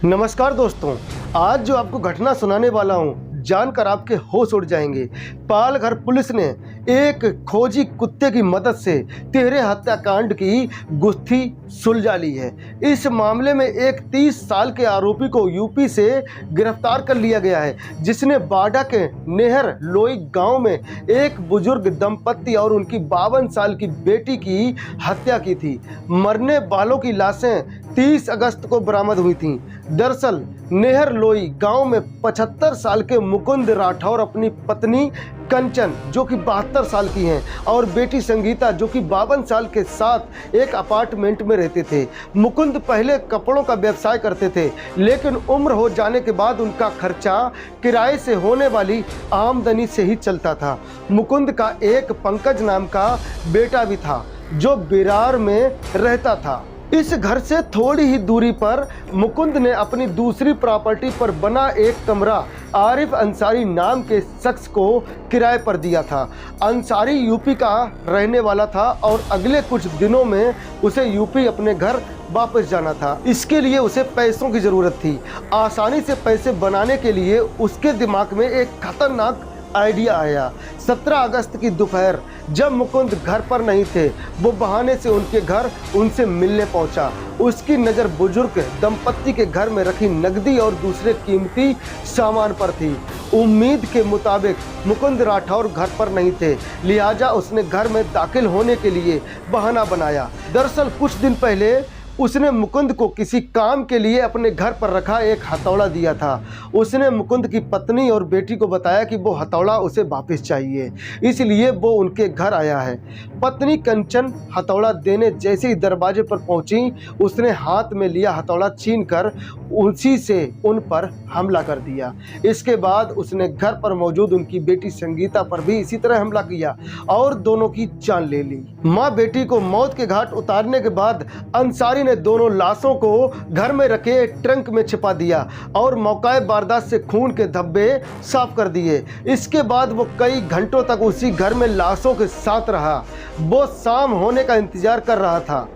नमस्कार दोस्तों, आज जो आपको घटना सुनाने वाला हूँ जानकर आपके होश उड़ जाएंगे। पालघर पुलिस ने एक खोजी कुत्ते की मदद से 13 हत्याकांड की गुत्थी सुलझा ली है। इस मामले में एक 30 साल के आरोपी को यूपी से गिरफ्तार कर लिया गया है, जिसने बाडा के नेहर लोई गांव में एक बुजुर्ग दंपत्ति और उनकी 52 साल की बेटी की हत्या की थी। मरने वालों की लाशें 30 अगस्त को बरामद हुई थीं। दरअसल नेहर लोई गांव में 75 साल के मुकुंद राठौर अपनी पत्नी कंचन जो कि 72 साल की हैं और बेटी संगीता जो कि 52 साल के साथ एक अपार्टमेंट में रहते थे। मुकुंद पहले कपड़ों का व्यवसाय करते थे, लेकिन उम्र हो जाने के बाद उनका खर्चा किराए से होने वाली आमदनी से ही चलता था। मुकुंद का एक पंकज नाम का बेटा भी था जो बिरार में रहता था। इस घर से थोड़ी ही दूरी पर मुकुंद ने अपनी दूसरी प्रॉपर्टी पर बना एक कमरा आरिफ अंसारी नाम के शख्स को किराए पर दिया था। अंसारी यूपी का रहने वाला था और अगले कुछ दिनों में उसे यूपी अपने घर वापस जाना था। इसके लिए उसे पैसों की ज़रूरत थी। आसानी से पैसे बनाने के लिए उसके दिमाग में एक खतरनाक आइडिया आया। 17 अगस्त की दोपहर जब मुकुंद घर पर नहीं थे, वो बहाने से उनके घर उनसे मिलने पहुंचा। उसकी नज़र बुजुर्ग दंपत्ति के घर में रखी नकदी और दूसरे कीमती सामान पर थी। उम्मीद के मुताबिक मुकुंद राठौर घर पर नहीं थे, लिहाजा उसने घर में दाखिल होने के लिए बहाना बनाया। दरअसल कुछ दिन पहले उसने मुकुंद को किसी काम के लिए अपने घर पर रखा एक हथौड़ा दिया था। उसने मुकुंद की पत्नी और बेटी को बताया कि वो हथौड़ा उसे वापस चाहिए, इसलिए वो उनके घर आया है। पत्नी कंचन हथौड़ा देने जैसे ही दरवाजे पर पहुंची, उसने हाथ में लिया हथौड़ा छीनकर उसी से उन पर हमला कर दिया। इसके बाद उसने घर पर मौजूद उनकी बेटी संगीता पर भी इसी तरह हमला किया और दोनों की जान ले ली। माँ बेटी को मौत के घाट उतारने के बाद अंसारी ने दोनों लाशों को घर में रखे ट्रंक में छिपा दिया और मौका वारदात से खून के धब्बे साफ कर दिए। इसके बाद वो कई घंटों तक उसी घर में लाशों के साथ रहा। वो शाम होने का इंतजार कर रहा था।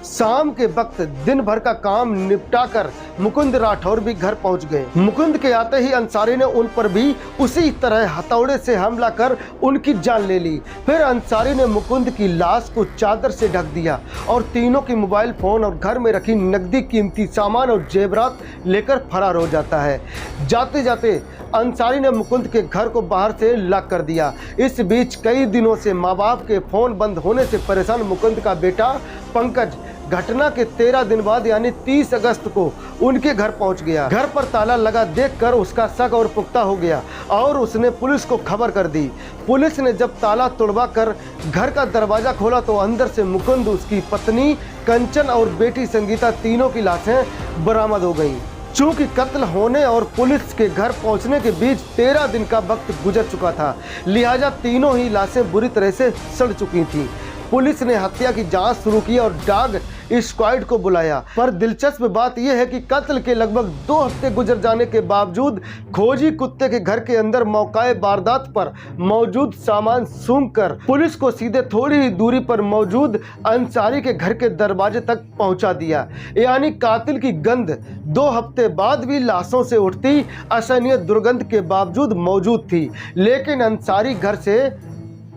शाम के वक्त दिन भर का काम निपटाकर मुकुंद राठौर भी घर पहुंच गए। मुकुंद के आते ही अंसारी ने उन पर भी उसी तरह हथौड़े से हमला कर उनकी जान ले ली। फिर अंसारी ने मुकुंद की लाश को चादर से ढक दिया और तीनों की मोबाइल फोन और घर में रखी नकदी, कीमती सामान और जेवरात लेकर फरार हो जाता है। जाते जाते अंसारी ने मुकुंद के घर को बाहर से लॉक कर दिया। इस बीच कई दिनों से माँ बाप के फोन बंद होने से परेशान मुकुंद का बेटा पंकज घटना के 13 दिन बाद यानी 30 अगस्त को उनके घर पहुंच गया। घर पर ताला लगा देखकर उसका शक और पुख्ता हो गया और उसने पुलिस को खबर कर दी। पुलिस ने जब ताला तोड़वा कर घर का दरवाजा खोला तो अंदर से मुकुंद, उसकी पत्नी कंचन और बेटी संगीता तीनों की लाशें बरामद हो गईं। चूंकि कत्ल होने और पुलिस के घर पहुंचने के बीच 13 दिन का वक्त गुजर चुका था, लिहाजा तीनों ही लाशें बुरी तरह से सड़ चुकी थीं। पुलिस ने हत्या की जांच शुरू की और डॉग स्क्वाड को बुलाया। पर दिलचस्प बात यह है कि कत्ल के लगभग 2 हफ्ते गुजर जाने के बावजूद खोजी कुत्ते के घर के अंदर मौकाए वारदात पर मौजूद सामान सूंघकर पुलिस को सीधे थोड़ी ही दूरी पर मौजूद अंसारी के घर के दरवाजे तक पहुंचा दिया। यानी कातिल की गंध 2 हफ्ते बाद भी लाशों से उठती असहनीय दुर्गंध के बावजूद मौजूद थी, लेकिन अंसारी घर से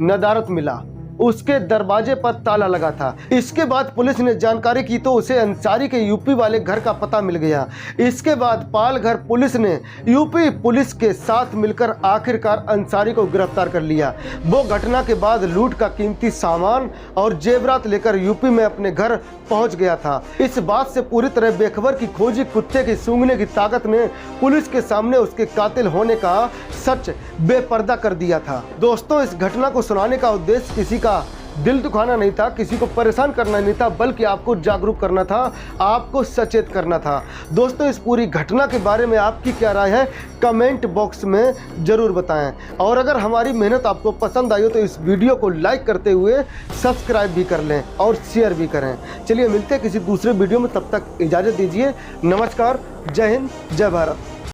नदारत मिला। उसके दरवाजे पर ताला लगा था। इसके बाद पुलिस ने जानकारी की तो उसे अंसारी के यूपी वाले घर का पता मिल गया। इसके बाद पालघर पुलिस ने यूपी पुलिस के साथ मिलकर आखिरकार अंसारी को गिरफ्तार कर लिया। वो घटना के बाद लूट का कीमती सामान और जेवरात लेकर यूपी में अपने घर पहुंच गया था। इस बात से पूरी तरह बेखबर कि खोजी कुत्ते की सूंघने की ताकत ने पुलिस के सामने उसके कातिल होने का सच बेपर्दा कर दिया था। दोस्तों, इस घटना को सुनाने का उद्देश्य किसी का दिल दुखाना नहीं था, किसी को परेशान करना नहीं था, बल्कि आपको जागरूक करना था, आपको सचेत करना था। दोस्तों, इस पूरी घटना के बारे में आपकी क्या राय है कमेंट बॉक्स में ज़रूर बताएं। और अगर हमारी मेहनत आपको पसंद आई हो तो इस वीडियो को लाइक करते हुए सब्सक्राइब भी कर लें और शेयर भी करें। चलिए मिलते हैं किसी दूसरे वीडियो में, तब तक इजाज़त दीजिए। नमस्कार, जय हिंद, जय भारत।